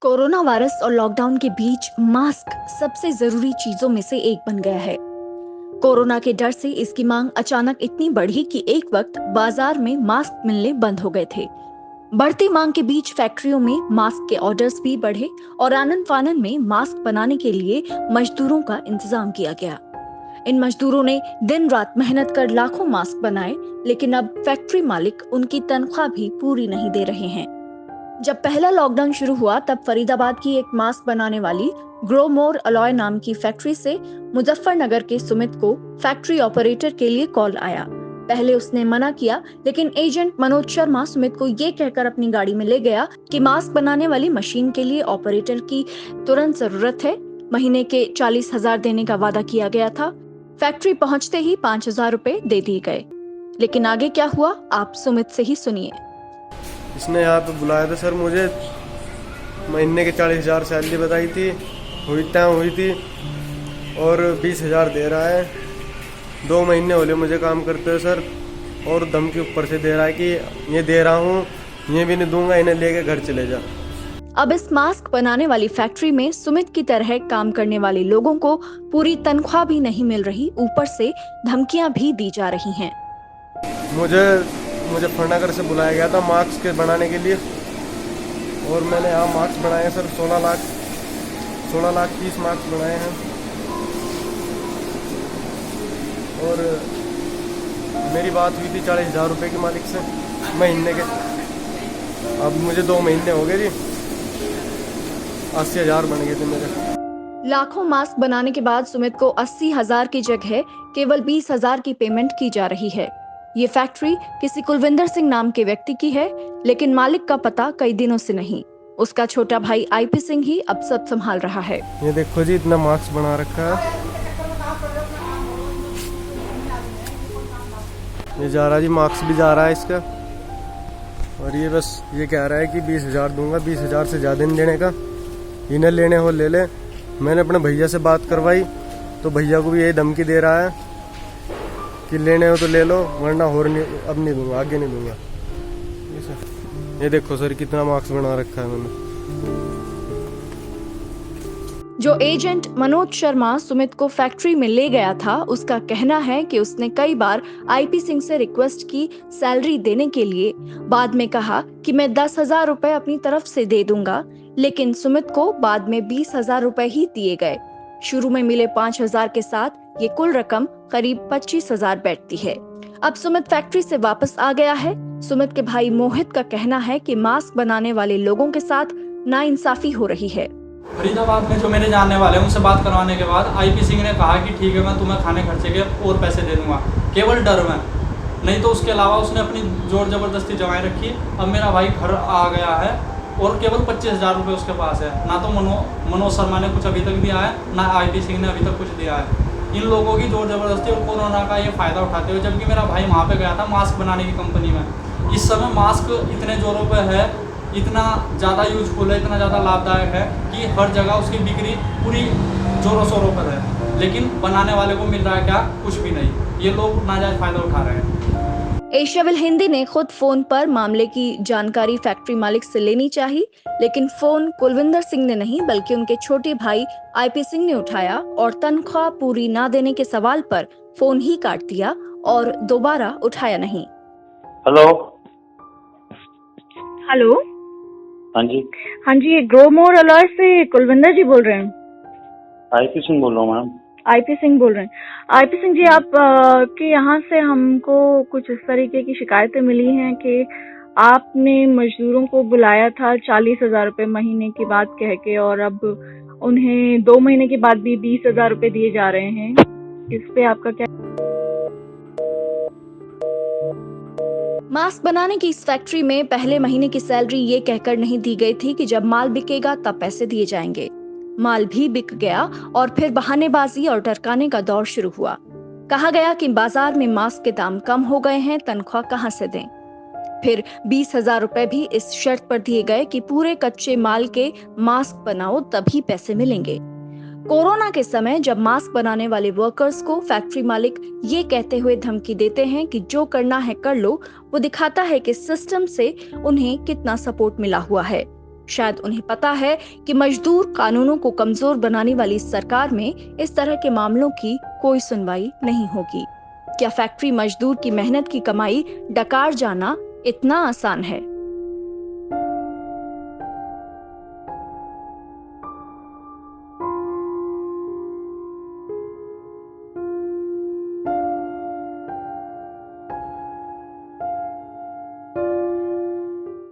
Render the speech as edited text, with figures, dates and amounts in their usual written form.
Corona virus और lockdown के बीच mask सबसे जरूरी चीजों में से एक बन गया है। कोरोना के डर से इसकी मांग अचानक इतनी बढ़ी कि एक वक्त बाजार में मास्क मिलने बंद हो गए थे। बढ़ती मांग के बीच फैक्ट्रियों में मास्क के ऑर्डर्स भी बढ़े और आनन फानन में मास्क बनाने के लिए मजदूरों का इंतजाम किया गया। इन मजदूरों ने दिन रात मेहनत कर लाखों मास्क बनाए, लेकिन अब फैक्ट्री मालिक उनकी तनख्वाह भी पूरी नहीं दे रहे हैं। जब पहला लॉकडाउन शुरू हुआ तब फरीदाबाद की एक मास्क बनाने वाली ग्रो मोर अलॉय नाम की फैक्ट्री से मुजफ्फरनगर के सुमित को फैक्ट्री ऑपरेटर के लिए कॉल आया। पहले उसने मना किया, लेकिन एजेंट मनोज शर्मा सुमित को ये कहकर अपनी गाड़ी में ले गया कि मास्क बनाने वाली मशीन के लिए ऑपरेटर की तुरंत जरूरत है। महीने के 40,000 देने का वादा किया गया था। फैक्ट्री पहुंचते ही 5,000 रुपए दे दिए गए। लेकिन आगे क्या हुआ, आप सुमित से ही सुनिए। इसने यहाँ पे बुलाया था सर, मुझे महीने के 40,000 सैलरी बताई थी, हुई थी और 20,000 दे रहा है। 2 महीने हो गए मुझे काम करते हुए सर, और धमकी ऊपर से दे रहा है कि ये दे रहा हूँ, ये भी नहीं दूंगा, इन्हें लेके घर चले जा। अब इस मास्क बनाने वाली फैक्ट्री में सुमित की तरह काम करने वाले लोगों को पूरी तनख्वाह भी नहीं मिल रही, ऊपर से धमकियां भी दी जा रही हैं। मुझे फरनगर से बुलाया गया था मास्क के बनाने के लिए, और मैंने यहाँ मास्क बनाए सर। 16 लाख 30 मास्क बनाए हैं। और मेरी बात हुई थी 40,000 रुपये के मालिक से महीने के। अब मुझे 2 महीने हो गए जी, 80,000 बन गए थे मेरे। लाखों मास्क बनाने के बाद सुमित को 80,000 की जगह केवल 20,000 की पेमेंट की जा रही है। ये फैक्ट्री किसी कुलविंदर सिंह नाम के व्यक्ति की है, लेकिन मालिक का पता कई दिनों से नहीं। उसका छोटा भाई आईपी सिंह ही अब सब संभाल रहा है। ये देखो जी, इतना मास्क बना रखा है। ये जा रहा जी, मास्क भी जा रहा है इसका। और ये बस ये कह रहा है कि 20,000 दूंगा, 20,000 से ज़्यादा नहीं देने का। इन्हें लेने हो ले ले। मैंने अपने भैया से बात करवाई तो भैया को भी यही धमकी दे रहा है कि लेने हो तो ले लो, वरना और नहीं, अब नहीं दूंगा, आगे नहीं दूंगा। ये देखो सर, कितना मार्क्स बना रखा है मैंने। जो एजेंट मनोज शर्मा सुमित को फैक्ट्री में ले गया था, उसका कहना है कि उसने कई बार आईपी सिंह से रिक्वेस्ट की सैलरी देने के लिए। बाद में कहा कि मैं 10,000 रुपए अपनी तरफ से दे दूंगा, लेकिन सुमित को बाद में 20,000 रुपए ही दिए गए। शुरू में मिले 5,000 के साथ ये कुल रकम करीब 25,000 बैठती है। अब सुमित फैक्ट्री से वापस आ गया है। सुमित के भाई मोहित का कहना है कि मास्क बनाने वाले लोगों के साथ नाइंसाफी हो रही है। फरीदाबाद में जो मेरे जानने वाले हैं उनसे बात करवाने के बाद आईपी सिंह ने कहा कि ठीक है, मैं तुम्हें खाने खर्चे के और पैसे दे दूंगा, केवल डर में, नहीं तो उसके अलावा उसने अपनी जोर जबरदस्ती जमाई रखी। अब मेरा भाई घर आ गया है और केवल 25,000 रुपये उसके पास है। ना तो मनोज शर्मा ने कुछ अभी तक दिया है, ना आईपी सिंह ने अभी तक कुछ दिया है। इन लोगों की जोर जबरदस्ती और कोरोना का ये फ़ायदा उठाते हुए, जबकि मेरा भाई वहाँ पे गया था मास्क बनाने की कंपनी में। इस समय मास्क इतने जोरों पे है, इतना ज़्यादा यूजफुल है, इतना ज़्यादा लाभदायक है कि हर जगह उसकी बिक्री पूरी जोरों शोरों पर है। लेकिन बनाने वाले को मिल रहा है क्या? कुछ भी नहीं। ये लोग नाजायज़ फ़ायदा उठा रहे हैं। एशियाविल हिंदी ने खुद फोन पर मामले की जानकारी फैक्ट्री मालिक से लेनी चाहिए, लेकिन फोन कुलविंदर सिंह ने नहीं बल्कि उनके छोटे भाई आईपी सिंह ने उठाया और तनख्वाह पूरी ना देने के सवाल पर फोन ही काट दिया और दोबारा उठाया नहीं। हेलो। हेलो। हाँ जी। हाँ जी, ये ग्रो मोर अलॉय से कुलविंदर जी बोल रहे हैं? आईपी सिंह बोल रहा हूँ मैडम। आईपी सिंह बोल रहे हैं। आईपी सिंह जी, आप के यहाँ से हमको कुछ इस तरीके की शिकायतें मिली हैं कि आपने मजदूरों को बुलाया था 40,000 रुपए महीने की बात कह के, और अब उन्हें 2 महीने के बाद भी 20,000 रुपए दिए जा रहे हैं। इस पे आपका क्या? मास्क बनाने की इस फैक्ट्री में पहले महीने की सैलरी ये कहकर नहीं दी गई थी कि जब माल बिकेगा तब पैसे दिए जाएंगे। माल भी बिक गया और फिर बहानेबाजी और टरकाने का दौर शुरू हुआ। कहा गया कि बाजार में मास्क के दाम कम हो गए हैं, तनख्वाह कहां से दें। फिर 20,000 रुपए भी इस शर्त पर दिए गए कि पूरे कच्चे माल के मास्क बनाओ तभी पैसे मिलेंगे। कोरोना के समय जब मास्क बनाने वाले वर्कर्स को फैक्ट्री मालिक ये कहते हुए धमकी देते हैं कि जो करना है कर लो, वो दिखाता है कि सिस्टम से उन्हें कितना सपोर्ट मिला हुआ है। शायद उन्हें पता है कि मजदूर कानूनों को कमजोर बनाने वाली सरकार में इस तरह के मामलों की कोई सुनवाई नहीं होगी। क्या फैक्ट्री मजदूर की मेहनत की कमाई डकार जाना इतना आसान है?